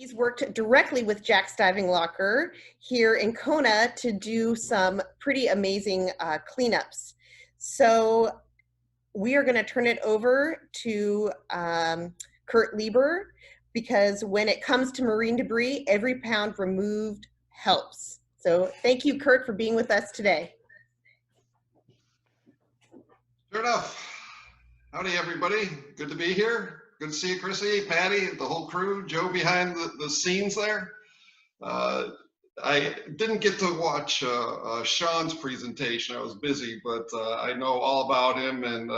He's worked directly with Jack's Diving Locker here in Kona to do some pretty amazing cleanups. So we are going to turn it over to Kurt Lieber, because when it comes to marine debris, every pound removed helps. So thank you, Kurt, for being with us today. Sure enough. Howdy, everybody. Good to be here. Good to see you, Chrissy, Patty, the whole crew, Joe behind the scenes there. I didn't get to watch Sean's presentation. I was busy, but I know all about him, and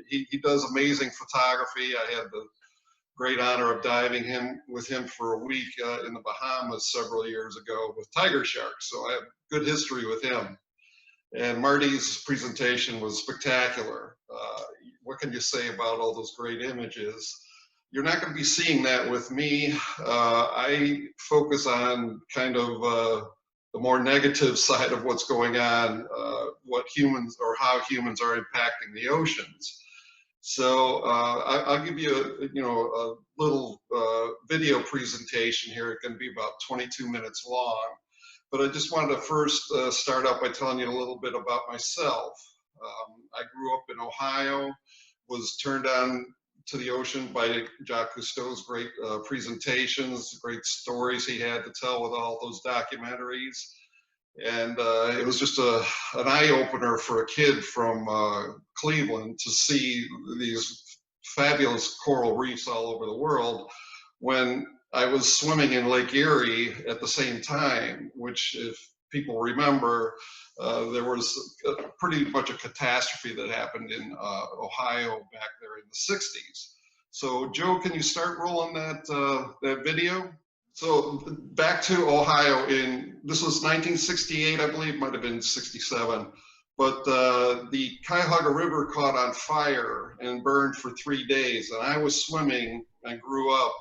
he does amazing photography. I had the great honor of diving with him for a week in the Bahamas several years ago with tiger sharks, so I have good history with him. And Marty's presentation was spectacular. What can you say about all those great images? You're not going to be seeing that with me. I focus on kind of the more negative side of what's going on, what humans or how humans are impacting the oceans. So I'll give you a little video presentation here. It's going to be about 22 minutes long. But I just wanted to first start out by telling you a little bit about myself. I grew up in Ohio, was turned on to the ocean by Jacques Cousteau's great presentations, great stories he had to tell with all those documentaries. And it was just an eye-opener for a kid from Cleveland to see these fabulous coral reefs all over the world when I was swimming in Lake Erie at the same time, which, if people remember, there was pretty much a catastrophe that happened in Ohio back there in the 60s. So Joe, can you start rolling that video? So back to Ohio this was 1968, I believe, might have been 67. But the Cuyahoga River caught on fire and burned for 3 days. And I was swimming and grew up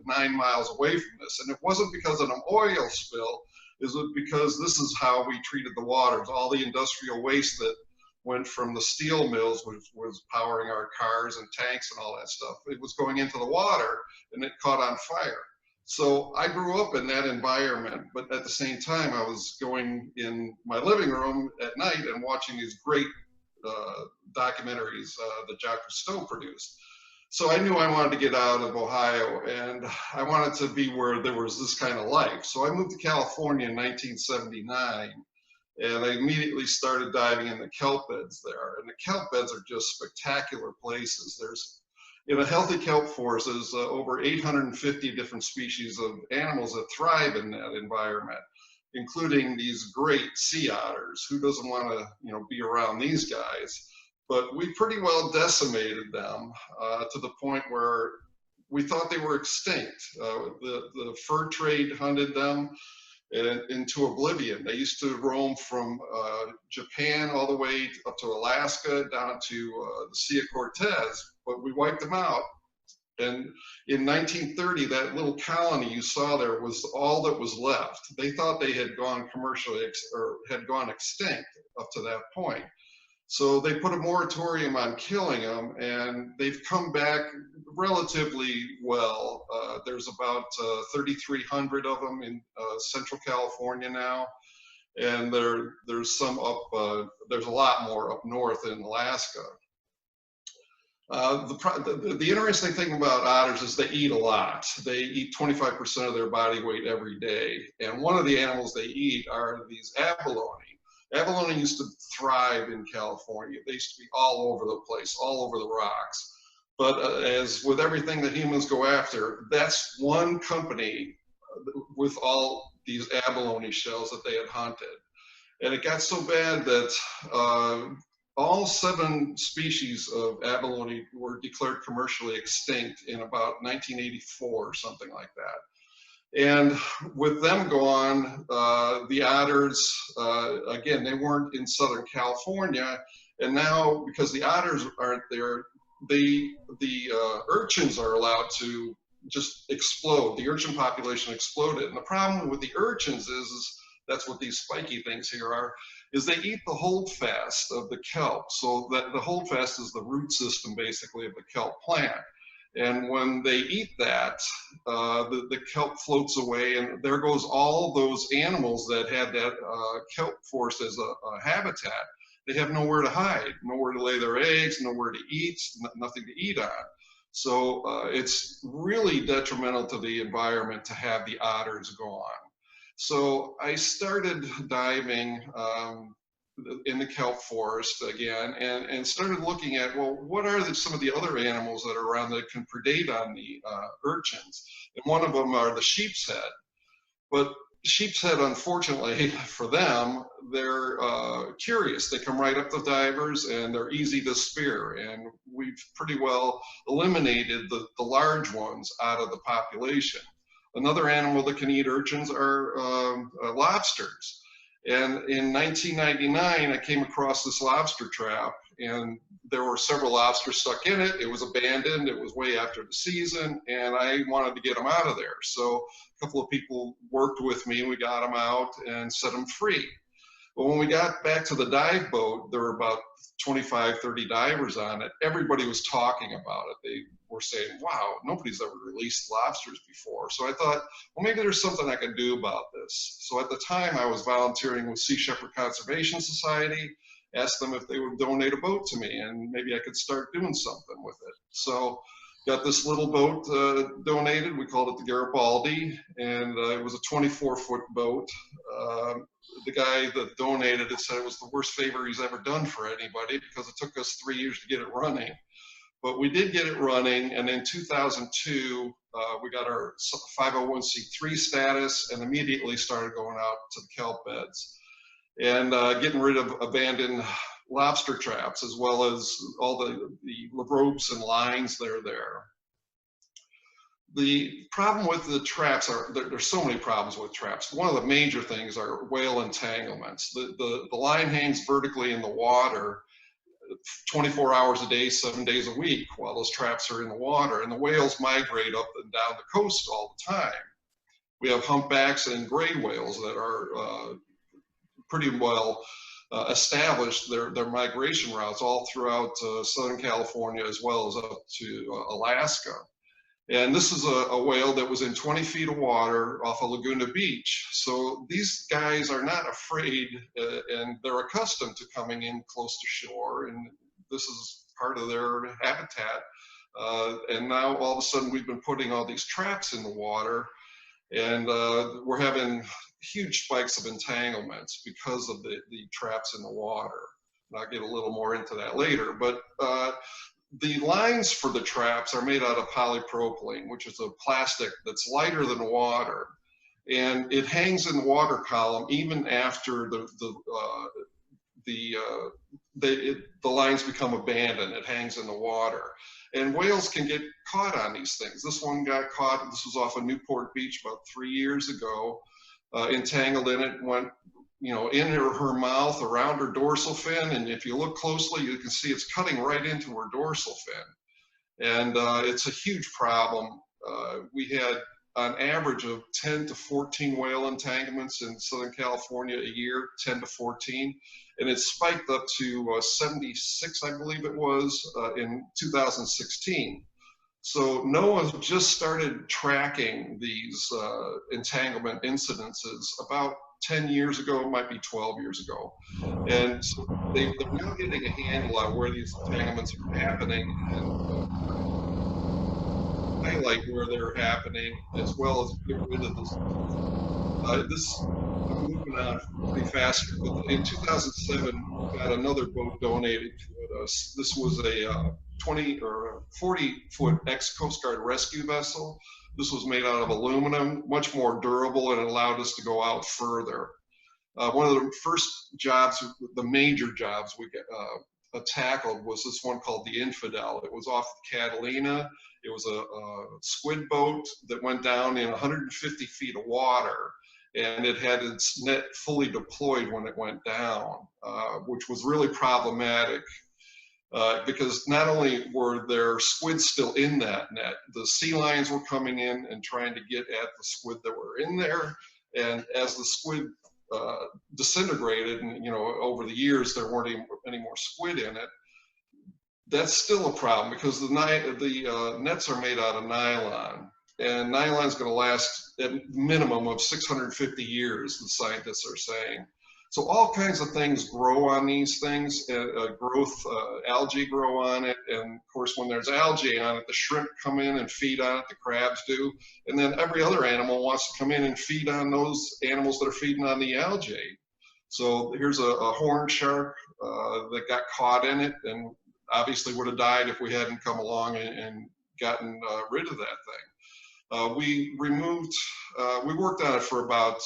9 miles away from this. And it wasn't because of an oil spill. It was because this is how we treated the waters. All the industrial waste that went from the steel mills, which was powering our cars and tanks and all that stuff, it was going into the water and it caught on fire. So I grew up in that environment, but at the same time, I was going in my living room at night and watching these great documentaries that Jacques Cousteau produced. So I knew I wanted to get out of Ohio, and I wanted to be where there was this kind of life. So I moved to California in 1979, and I immediately started diving in the kelp beds there. And the kelp beds are just spectacular places. There's in a healthy kelp forest, there's over 850 different species of animals that thrive in that environment, including these great sea otters. Who doesn't want to, be around these guys? But we pretty well decimated them to the point where we thought they were extinct. The fur trade hunted them into oblivion. They used to roam from Japan all the way up to Alaska, down to the Sea of Cortez, but we wiped them out. And in 1930, that little colony you saw there was all that was left. They thought they had gone commercially or had gone extinct up to that point. So they put a moratorium on killing them, and they've come back relatively well. There's about 3,300 of them in Central California now, and there's some up. There's a lot more up north in Alaska. The interesting thing about otters is they eat a lot. They eat 25% of their body weight every day, and one of the animals they eat are these abalone. Abalone used to thrive in California. They used to be all over the place, all over the rocks. But as with everything that humans go after, that's one company with all these abalone shells that they had hunted. And it got so bad that all 7 species of abalone were declared commercially extinct in about 1984 or something like that. And with them gone, the otters, again, they weren't in Southern California. And now, because the otters aren't there, the urchins are allowed to just explode. The urchin population exploded. And the problem with the urchins is that's what these spiky things here are, is they eat the holdfast of the kelp. So that the holdfast is the root system, basically, of the kelp plant. And when they eat that, the kelp floats away, and there goes all those animals that had that kelp forest as a habitat. They have nowhere to hide, nowhere to lay their eggs, nowhere to eat, nothing to eat on. So it's really detrimental to the environment to have the otters gone. So I started diving in the kelp forest again, and started looking at, well, what are some of the other animals that are around that can predate on the urchins? And one of them are the sheep's head. But sheep's head, unfortunately for them, they're curious. They come right up to divers, and they're easy to spear. And we've pretty well eliminated the large ones out of the population. Another animal that can eat urchins are lobsters. And in 1999, I came across this lobster trap, and there were several lobsters stuck in it. It was abandoned. It was way after the season, and I wanted to get them out of there. So a couple of people worked with me, and we got them out and set them free. But when we got back to the dive boat, there were about 25, 30 divers on it. Everybody was talking about it. They were saying, wow, nobody's ever released lobsters before. So I thought, well, maybe there's something I can do about this. So at the time, I was volunteering with Sea Shepherd Conservation Society, asked them if they would donate a boat to me, and maybe I could start doing something with it. So got this little boat donated. We called it the Garibaldi, and it was a 24-foot boat. The guy that donated it said it was the worst favor he's ever done for anybody, because it took us 3 years to get it running. But we did get it running, and in 2002, we got our 501c3 status, and immediately started going out to the kelp beds and getting rid of abandoned lobster traps, as well as all the ropes and lines that are there. The problem with the traps are, there's so many problems with traps. One of the major things are whale entanglements. The line hangs vertically in the water 24 hours a day, 7 days a week, while those traps are in the water, and the whales migrate up and down the coast all the time. We have humpbacks and gray whales that are pretty well established their migration routes all throughout Southern California, as well as up to Alaska. And this is a whale that was in 20 feet of water off of Laguna Beach. So these guys are not afraid, and they're accustomed to coming in close to shore, and this is part of their habitat. And now all of a sudden we've been putting all these traps in the water, and we're having huge spikes of entanglements because of the traps in the water. And I'll get a little more into that later, but the lines for the traps are made out of polypropylene, which is a plastic that's lighter than water, and it hangs in the water column even after the lines become abandoned. It hangs in the water, and whales can get caught on these things. This one got caught. This was off of Newport Beach about 3 years ago. Entangled in it, went in her mouth, around her dorsal fin, and if you look closely, you can see it's cutting right into her dorsal fin. And it's a huge problem. We had an average of 10 to 14 whale entanglements in Southern California a year, 10 to 14, and it spiked up to 76, I believe it was, in 2016. So NOAA just started tracking these entanglement incidences about 10 years ago, it might be 12 years ago. And so they're now getting a handle on where these entanglements are happening, and highlight where they're happening, as well as get rid of this. I'm moving on pretty fast here, but in 2007, we got another boat donated to us. This was a 20 or 40-foot ex-Coast Guard rescue vessel. This was made out of aluminum, much more durable, and it allowed us to go out further. One of the first jobs, the major jobs we tackled, was this one called the Infidel. It was off Catalina. It was a squid boat that went down in 150 feet of water, and it had its net fully deployed when it went down, which was really problematic. Because not only were there squid still in that net, the sea lions were coming in and trying to get at the squid that were in there. And as the squid disintegrated, and over the years there weren't any more squid in it, that's still a problem because the nets are made out of nylon, and nylon is going to last at minimum of 650 years, the scientists are saying. So all kinds of things grow on these things, algae grow on it, and of course when there's algae on it, the shrimp come in and feed on it, the crabs do, and then every other animal wants to come in and feed on those animals that are feeding on the algae. So here's a horned shark that got caught in it, and obviously would have died if we hadn't come along and gotten rid of that thing. We worked on it for about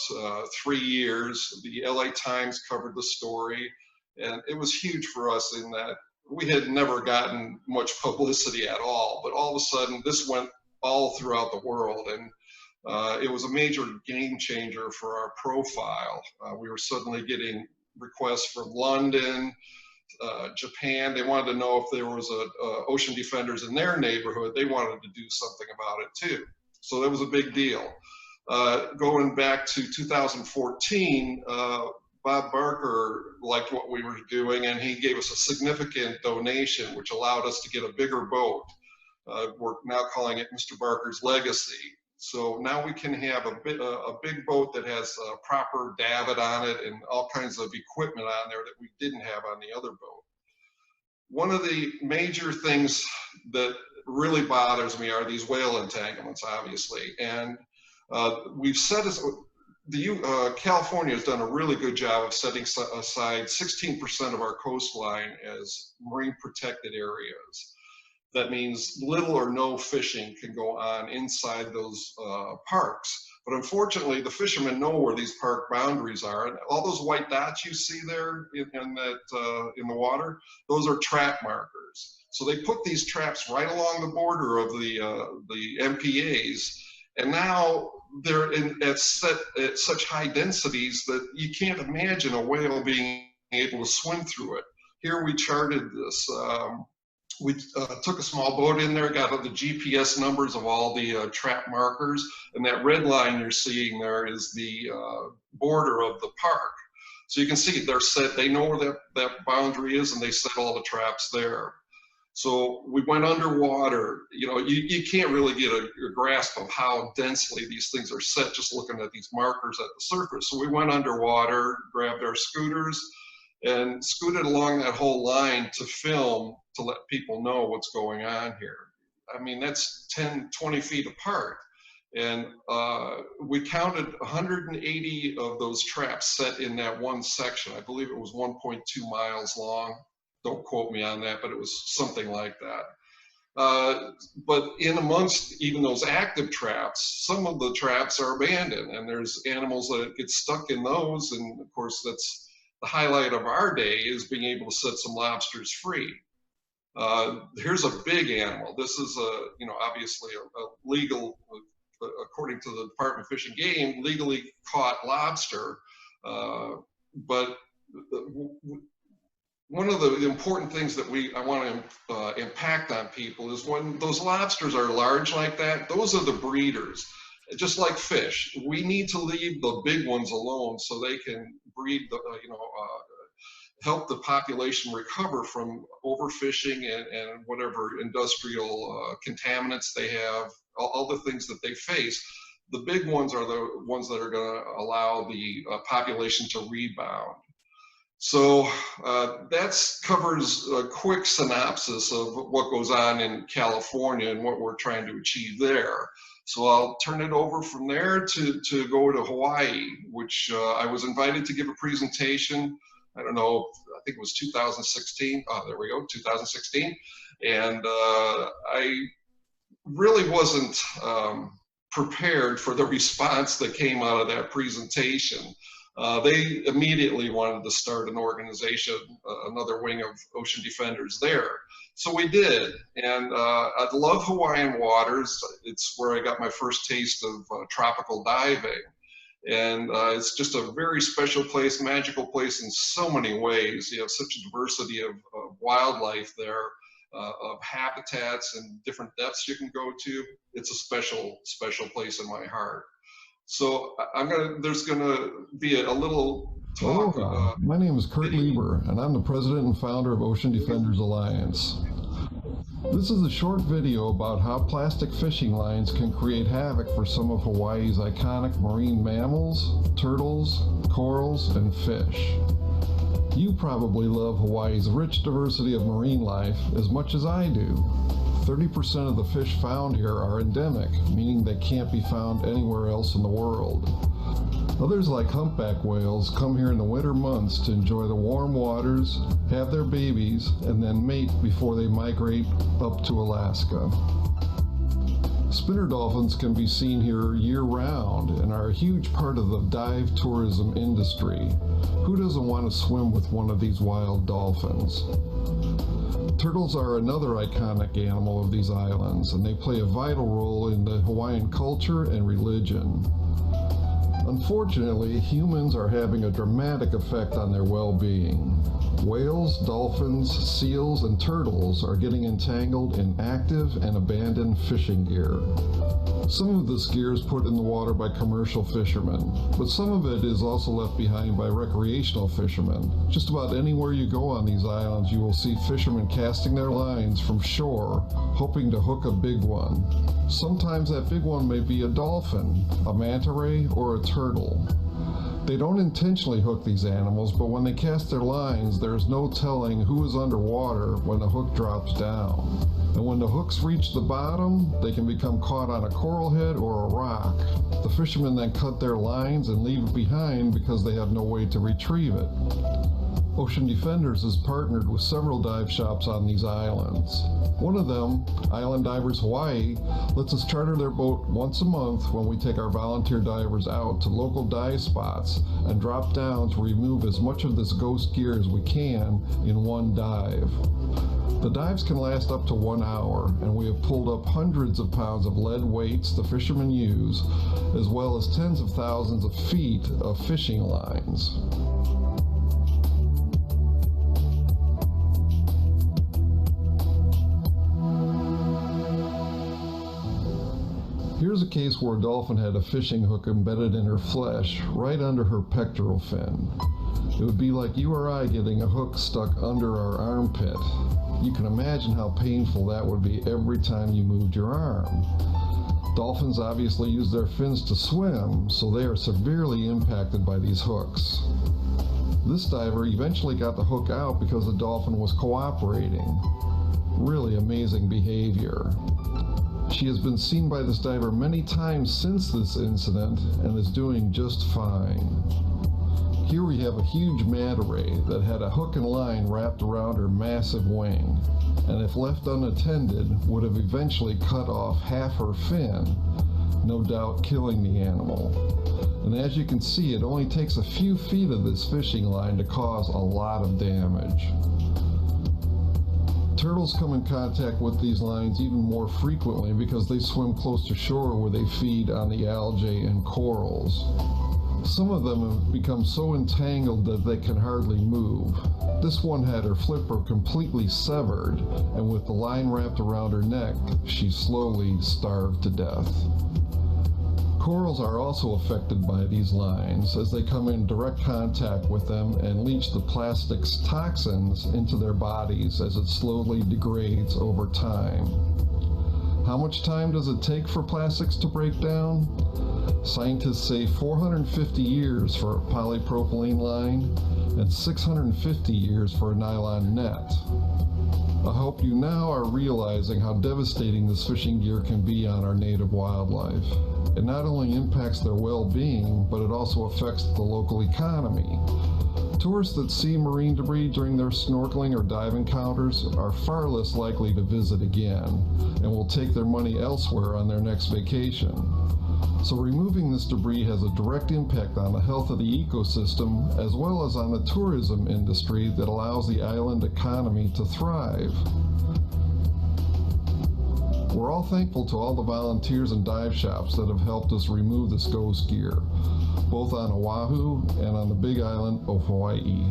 3 years. The LA Times covered the story, and it was huge for us in that we had never gotten much publicity at all, but all of a sudden this went all throughout the world, and it was a major game changer for our profile. We were suddenly getting requests from London, Japan. They wanted to know if there was ocean defenders in their neighborhood. They wanted to do something about it too. So that was a big deal. Going back to 2014, Bob Barker liked what we were doing, and he gave us a significant donation, which allowed us to get a bigger boat. We're now calling it Mr. Barker's Legacy. So now we can have a big boat that has a proper davit on it and all kinds of equipment on there that we didn't have on the other boat. One of the major things that really bothers me are these whale entanglements, obviously. And we've set California has done a really good job of setting aside 16% of our coastline as marine protected areas. That means little or no fishing can go on inside those parks. But unfortunately, the fishermen know where these park boundaries are. And all those white dots you see there in the water, those are trap markers. So they put these traps right along the border of the MPAs. And now they're at such high densities that you can't imagine a whale being able to swim through it. Here we charted this. We took a small boat in there, got the GPS numbers of all the trap markers, and that red line you're seeing there is the border of the park. So you can see they're set, they know where that boundary is, and they set all the traps there. So we went underwater. You know, you can't really get a grasp of how densely these things are set just looking at these markers at the surface. So we went underwater, grabbed our scooters, and scooted along that whole line to film, to let people know what's going on here. I mean, that's 10, 20 feet apart. And we counted 180 of those traps set in that one section. I believe it was 1.2 miles long. Don't quote me on that, but it was something like that. But in amongst even those active traps, some of the traps are abandoned, and there's animals that get stuck in those. And of course, that's the highlight of our day, is being able to set some lobsters free. Here's a big animal. This is obviously a legal, according to the Department of Fish and Game, legally caught lobster. But one of the important things that I want to impact on people is when those lobsters are large like that, those are the breeders. Just like fish, we need to leave the big ones alone so they can breed, help the population recover from overfishing and whatever industrial contaminants they have, all the things that they face. The big ones are the ones that are going to allow the population to rebound. So that covers a quick synopsis of what goes on in California and what we're trying to achieve there. So I'll turn it over from there to go to Hawaii, which I was invited to give a presentation. I don't know, I think it was 2016. Oh, there we go, 2016. And I really wasn't prepared for the response that came out of that presentation. They immediately wanted to start an organization, another wing of ocean defenders there. So we did, and I love Hawaiian waters. It's where I got my first taste of tropical diving. And it's just a very special place, magical place in so many ways. You have such a diversity of wildlife there, of habitats and different depths you can go to. It's a special, special place in my heart. So there's gonna be a little talk. My name is Kurt Lieber, and I'm the president and founder of Ocean Defenders Alliance. This is a short video about how plastic fishing lines can create havoc for some of Hawaii's iconic marine mammals, turtles, corals, and fish. You probably love Hawaii's rich diversity of marine life as much as I do. 30% of the fish found here are endemic, meaning they can't be found anywhere else in the world. Others, like humpback whales, come here in the winter months to enjoy the warm waters, have their babies, and then mate before they migrate up to Alaska. Spinner dolphins can be seen here year-round and are a huge part of the dive tourism industry. Who doesn't want to swim with one of these wild dolphins? Turtles are another iconic animal of these islands, and they play a vital role in the Hawaiian culture and religion. Unfortunately, humans are having a dramatic effect on their well-being. Whales, dolphins, seals, and turtles are getting entangled in active and abandoned fishing gear. Some of this gear is put in the water by commercial fishermen, but some of it is also left behind by recreational fishermen. Just about anywhere you go on these islands, you will see fishermen casting their lines from shore, hoping to hook a big one. Sometimes that big one may be a dolphin, a manta ray, or a turtle. They don't intentionally hook these animals, but when they cast their lines, there is no telling who is underwater when the hook drops down. And when the hooks reach the bottom, they can become caught on a coral head or a rock. The fishermen then cut their lines and leave it behind because they have no way to retrieve it. Ocean Defenders has partnered with several dive shops on these islands. One of them, Island Divers Hawaii, lets us charter their boat once a month when we take our volunteer divers out to local dive spots and drop down to remove as much of this ghost gear as we can in one dive. The dives can last up to 1 hour, and we have pulled up hundreds of pounds of lead weights the fishermen use, as well as tens of thousands of feet of fishing lines. Here's a case where a dolphin had a fishing hook embedded in her flesh, right under her pectoral fin. It would be like you or I getting a hook stuck under our armpit. You can imagine how painful that would be every time you moved your arm. Dolphins obviously use their fins to swim, so they are severely impacted by these hooks. This diver eventually got the hook out because the dolphin was cooperating. Really amazing behavior. She has been seen by this diver many times since this incident and is doing just fine. Here we have a huge manta ray that had a hook and line wrapped around her massive wing, and if left unattended would have eventually cut off half her fin, no doubt killing the animal. And as you can see, it only takes a few feet of this fishing line to cause a lot of damage. Turtles come in contact with these lines even more frequently because they swim close to shore where they feed on the algae and corals. Some of them have become so entangled that they can hardly move. This one had her flipper completely severed, and with the line wrapped around her neck, she slowly starved to death. Corals are also affected by these lines as they come in direct contact with them and leach the plastic's toxins into their bodies as it slowly degrades over time. How much time does it take for plastics to break down? Scientists say 450 years for a polypropylene line and 650 years for a nylon net. I hope you now are realizing how devastating this fishing gear can be on our native wildlife. It not only impacts their well-being, but it also affects the local economy. Tourists that see marine debris during their snorkeling or dive encounters are far less likely to visit again and will take their money elsewhere on their next vacation. So removing this debris has a direct impact on the health of the ecosystem as well as on the tourism industry that allows the island economy to thrive. We're all thankful to all the volunteers and dive shops that have helped us remove this ghost gear, both on Oahu and on the Big Island of Hawaii.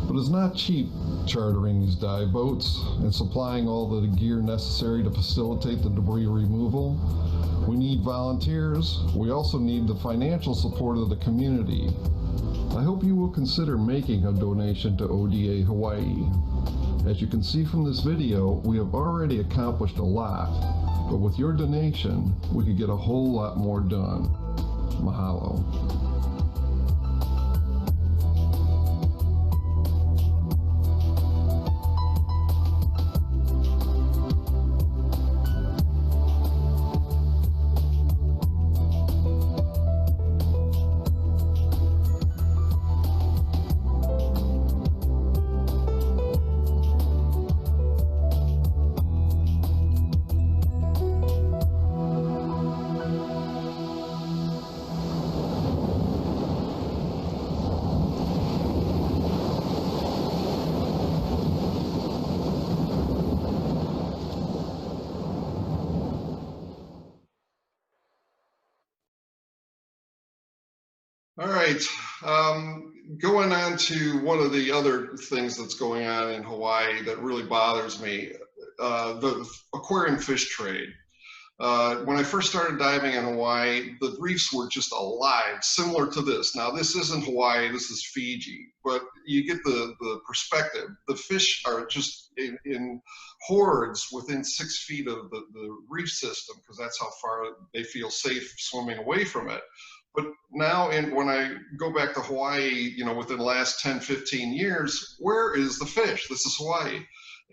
But it's not cheap chartering these dive boats and supplying all the gear necessary to facilitate the debris removal. We need volunteers. We also need the financial support of the community. I hope you will consider making a donation to ODA Hawaii. As you can see from this video, we have already accomplished a lot, but with your donation, we could get a whole lot more done. Mahalo. All right, going on to one of the other things that's going on in Hawaii that really bothers me, the aquarium fish trade. When I first started diving in Hawaii, the reefs were just alive, similar to this. Now, this isn't Hawaii, this is Fiji, but you get the perspective. The fish are just in hordes within 6 feet of the reef system, because that's how far they feel safe swimming away from it. But now, when I go back to Hawaii, you know, within the last 10, 15 years, where is the fish? This is Hawaii.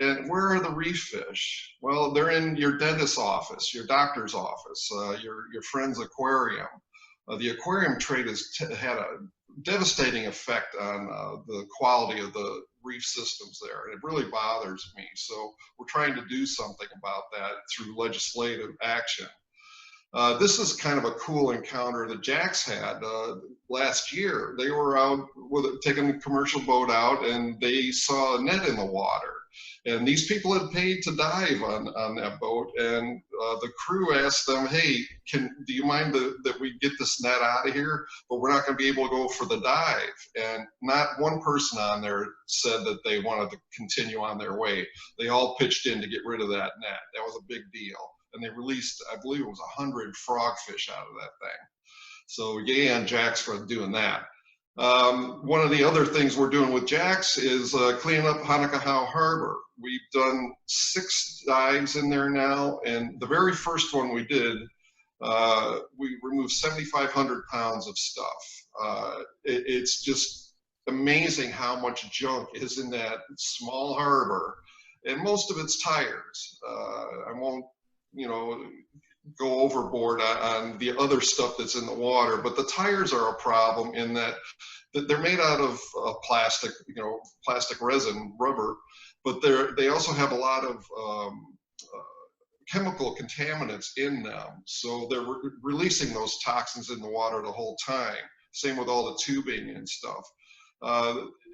And where are the reef fish? Well, they're in your dentist's office, your doctor's office, your friend's aquarium. The aquarium trade has had a devastating effect on the quality of the reef systems there. And it really bothers me. So we're trying to do something about that through legislative action. This is kind of a cool encounter that Jax had last year. They were out taking a commercial boat out, and they saw a net in the water. And these people had paid to dive on that boat, and the crew asked them, hey, do you mind that we get this net out of here? But we're not going to be able to go for the dive. And not one person on there said that they wanted to continue on their way. They all pitched in to get rid of that net. That was a big deal. And they released, I believe it was 100 frogfish out of that thing. So yay on Jax for doing that. One of the other things we're doing with Jax is cleaning up Hanakahau Harbor. We've done 6 dives in there now, and the very first one we did, we removed 7,500 pounds of stuff. It's just amazing how much junk is in that small harbor, and most of it's tires. I won't, you know, go overboard on the other stuff that's in the water, but the tires are a problem in that they're made out of plastic, you know, plastic resin, rubber, but they also have a lot of chemical contaminants in them. So they're releasing those toxins in the water the whole time. Same with all the tubing and stuff.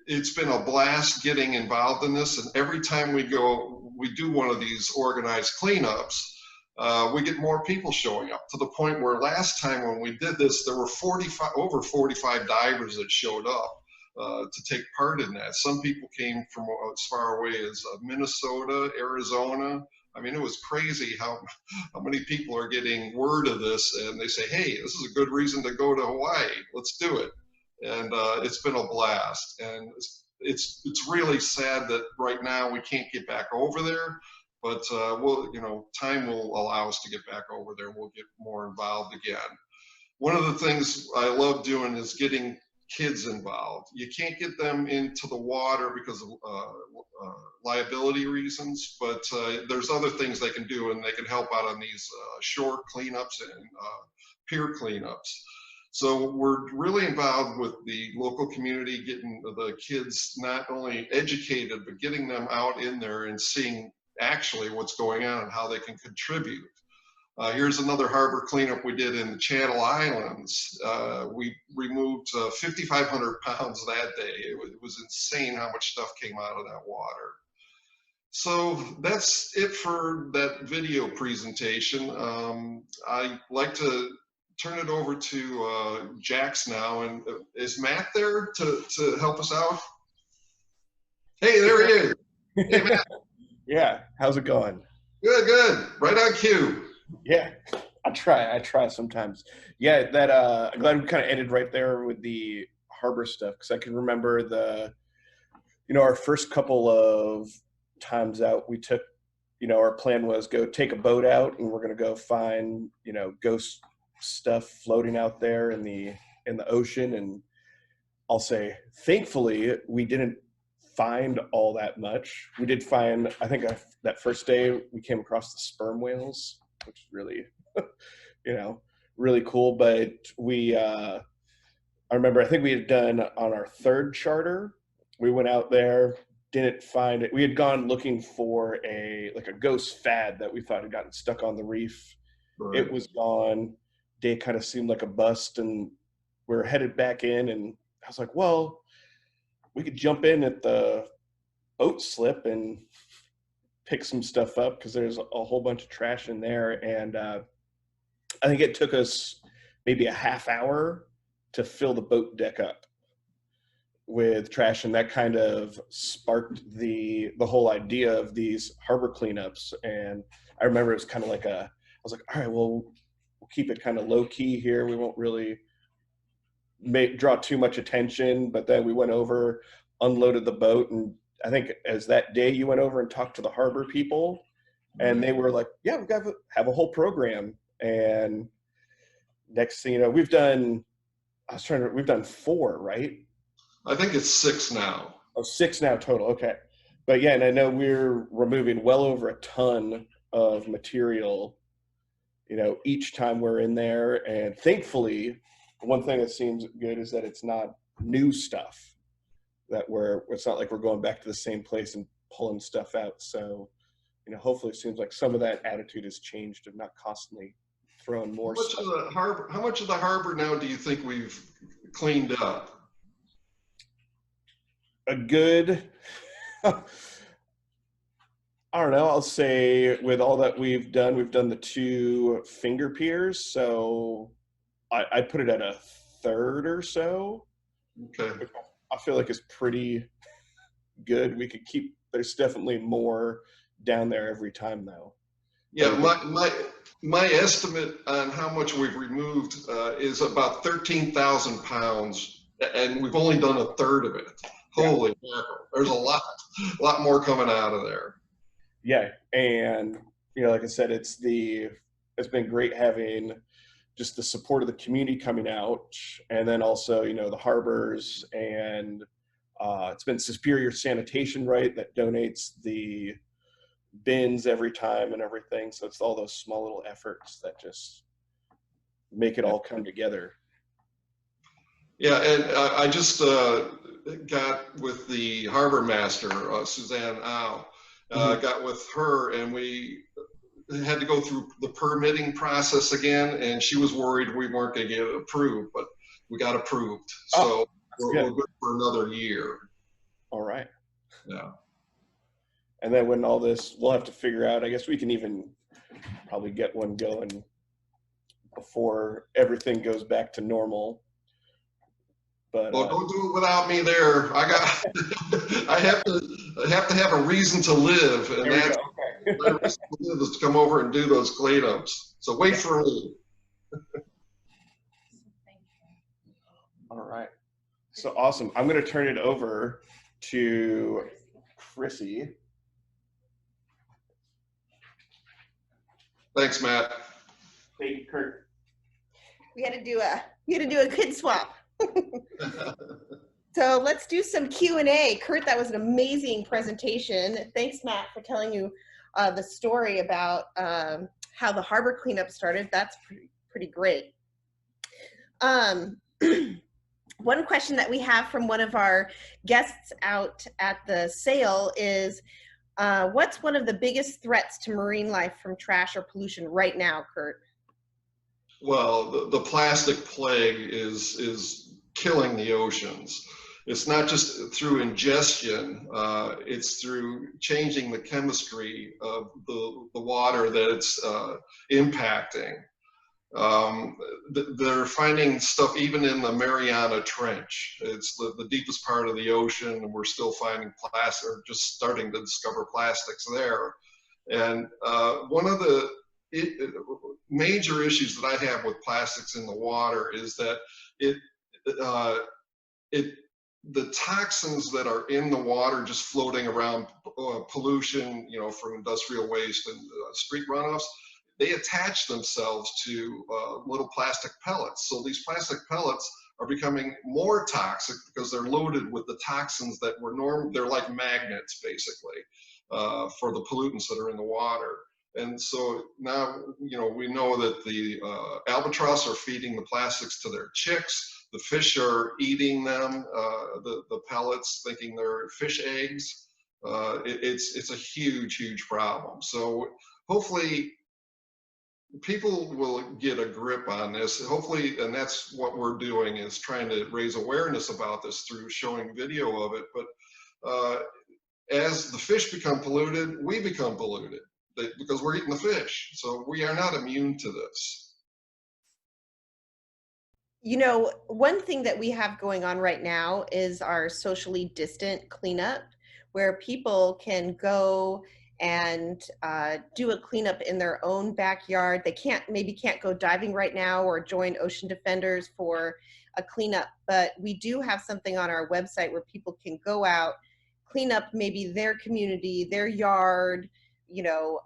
It's been a blast getting involved in this, and every time we do one of these organized cleanups, we get more people showing up, to the point where last time when we did this, there were over 45 divers that showed up to take part in that. Some people came from as far away as Minnesota, Arizona. I mean, it was crazy how many people are getting word of this, and they say, hey, this is a good reason to go to Hawaii. Let's do it. And it's been a blast. And it's really sad that right now we can't get back over there. But we'll, you know, time will allow us to get back over there. We'll get more involved again. One of the things I love doing is getting kids involved. You can't get them into the water because of liability reasons, but there's other things they can do, and they can help out on these shore cleanups and pier cleanups. So we're really involved with the local community, getting the kids not only educated, but getting them out in there and seeing actually what's going on and how they can contribute. Here's another harbor cleanup we did in the Channel Islands. We removed 5,500 pounds that day. It was insane how much stuff came out of that water. So that's it for that video presentation. I'd like to turn it over to Jax now. And is Matt there to help us out? Hey, there he is. Hey, Matt. Yeah, how's it going? Good, good. Right on cue. Yeah, I try sometimes. Yeah, that I'm glad we kind of ended right there with the harbor stuff, because I can remember our first couple of times out, we took, you know, our plan was go take a boat out and we're going to go find, you know, ghost stuff floating out there in the ocean. And I'll say, thankfully, we didn't find all that much. We did find, I think that first day we came across the sperm whales, which is really, you know, really cool. But I remember, I think we had done on our third charter, we went out there, didn't find it. We had gone looking for a ghost fad that we thought had gotten stuck on the reef. Right. It was gone. Day kind of seemed like a bust, and we were headed back in, and I was like, well, we could jump in at the boat slip and pick some stuff up because there's a whole bunch of trash in there. And I think it took us maybe a half hour to fill the boat deck up with trash, and that kind of sparked the whole idea of these harbor cleanups. And I remember it was kind of like I was like, all right, well, we'll keep it kind of low key here. We won't really draw too much attention. But then we went over, unloaded the boat, and I think as that day you went over and talked to the harbor people, and they were like, yeah, we've got to have a whole program. And next thing you know, we've done 4, right? I think it's 6 now. Oh, 6 now total. Okay. But yeah, and I know we're removing well over a ton of material, you know, each time we're in there. And thankfully, one thing that seems good is that it's not new stuff, that it's not like we're going back to the same place and pulling stuff out. So, you know, hopefully it seems like some of that attitude has changed of not constantly throwing more stuff. How much of the harbor now do you think we've cleaned up? A good, I don't know, I'll say with all that we've done the 2 finger piers. So I'd put it at a third or so. Okay. I feel like it's pretty good. We could keep, there's definitely more down there every time though. Yeah, my estimate on how much we've removed is about 13,000 pounds, and we've only done a third of it. Holy mackerel. There's a lot more coming out of there. Yeah, and you know, like I said, it's been great having just the support of the community coming out, and then also, you know, the harbors, and it's been Superior Sanitation, right, that donates the bins every time and everything. So it's all those small little efforts that just make it all come together. Yeah, and I just got with the harbor master, Suzanne Au, got with her, and we had to go through the permitting process again, and she was worried we weren't going to get it approved, but we got approved. So we're good for another year. All right. Yeah. And then when all this, we'll have to figure out, I guess we can even probably get one going before everything goes back to normal. But, well, don't do it without me there. I have to have a reason to live, and that's my reason to live is to come over and do those cleanups. So wait for me. All right. So awesome. I'm going to turn it over to Chrissy. Thanks, Matt. Thank you, Kurt. We had to do a kid swap. So let's do some Q&A. Kurt, that was an amazing presentation. Thanks, Matt, for telling you the story about how the harbor cleanup started. That's pretty great. One question that we have from one of our guests out at the sale is, what's one of the biggest threats to marine life from trash or pollution right now, Kurt? Well, the plastic plague is killing the oceans. It's not just through ingestion, it's through changing the chemistry of the water that it's impacting. They're finding stuff even in the Mariana Trench. It's the deepest part of the ocean, and we're still finding plastic, or just starting to discover plastics there. And one of the major issues that I have with plastics in the water is that it the toxins that are in the water just floating around, pollution, you know, from industrial waste and street runoffs, they attach themselves to little plastic pellets. So these plastic pellets are becoming more toxic because they're loaded with the toxins that were normal. They're like magnets, basically, for the pollutants that are in the water. And so now, you know, we know that the albatross are feeding the plastics to their chicks. The fish are eating them, the pellets, thinking they're fish eggs. It's a huge, huge problem. So hopefully people will get a grip on this. Hopefully, and that's what we're doing, is trying to raise awareness about this through showing video of it. But as the fish become polluted, we become polluted because we're eating the fish. So we are not immune to this. You know, one thing that we have going on right now is our socially distant cleanup, where people can go and do a cleanup in their own backyard. They maybe can't go diving right now or join Ocean Defenders for a cleanup, but we do have something on our website where people can go out, clean up maybe their community, their yard, you know,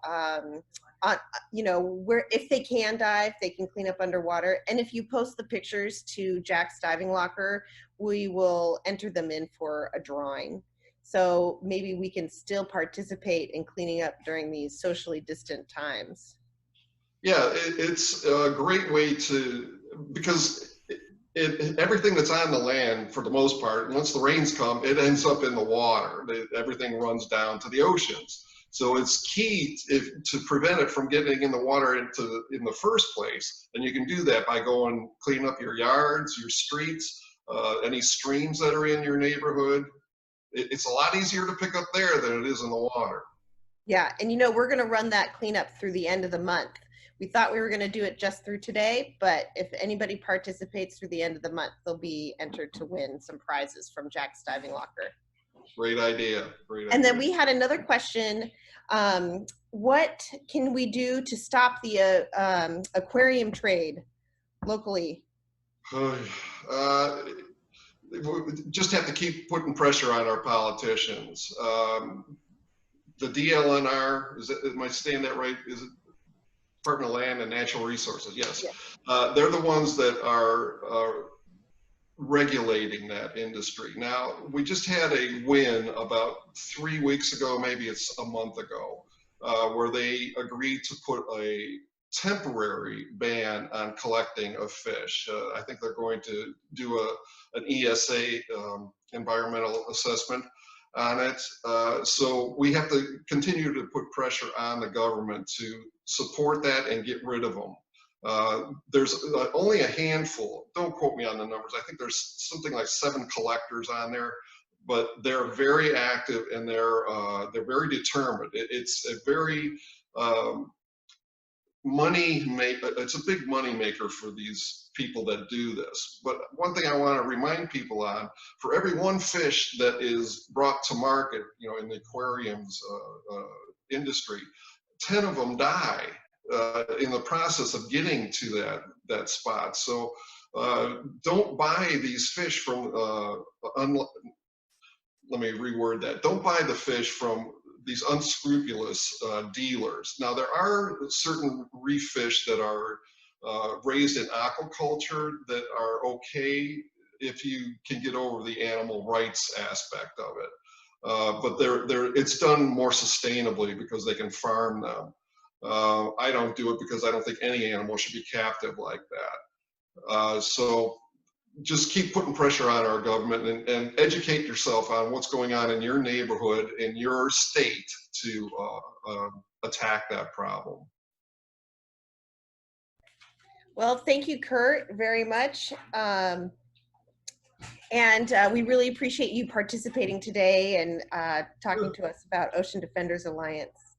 where if they can dive, they can clean up underwater. And if you post the pictures to Jack's Diving Locker, we will enter them in for a drawing. So maybe we can still participate in cleaning up during these socially distant times. Yeah, it's a great way to, because everything that's on the land, for the most part, once the rains come, it ends up in the water. Everything runs down to the oceans. So it's key to prevent it from getting in the water in the first place. And you can do that by going clean up your yards, your streets, any streams that are in your neighborhood. It's a lot easier to pick up there than it is in the water. Yeah, and you know, we're going to run that cleanup through the end of the month. We thought we were going to do it just through today, but if anybody participates through the end of the month, they'll be entered to win some prizes from Jack's Diving Locker. Great idea. And then we had another question. What can we do to stop the aquarium trade locally? We just have to keep putting pressure on our politicians. The DLNR, am I saying that right? Is it Department of Land and Natural Resources? Yes. Yeah. They're the ones that are regulating that industry. Now, we just had a win about 3 weeks ago, maybe it's a month ago, where they agreed to put a temporary ban on collecting of fish. I think they're going to do an ESA, environmental assessment on it. So we have to continue to put pressure on the government to support that and get rid of them. There's only a handful, don't quote me on the numbers, I think there's something like 7 collectors on there, but they're very active and they're very determined. It's a very it's a big money maker for these people that do this. But one thing I want to remind people on, for every one fish that is brought to market, you know, in the aquariums industry, 10 of them die in the process of getting to that spot. So don't buy these fish from, let me reword that, don't buy the fish from these unscrupulous dealers. Now, there are certain reef fish that are raised in aquaculture that are okay if you can get over the animal rights aspect of it. But it's done more sustainably because they can farm them. I don't do it because I don't think any animal should be captive like that. So just keep putting pressure on our government and educate yourself on what's going on in your neighborhood, in your state, to attack that problem. Well, thank you, Kurt, very much. And we really appreciate you participating today and talking to us about Ocean Defenders Alliance.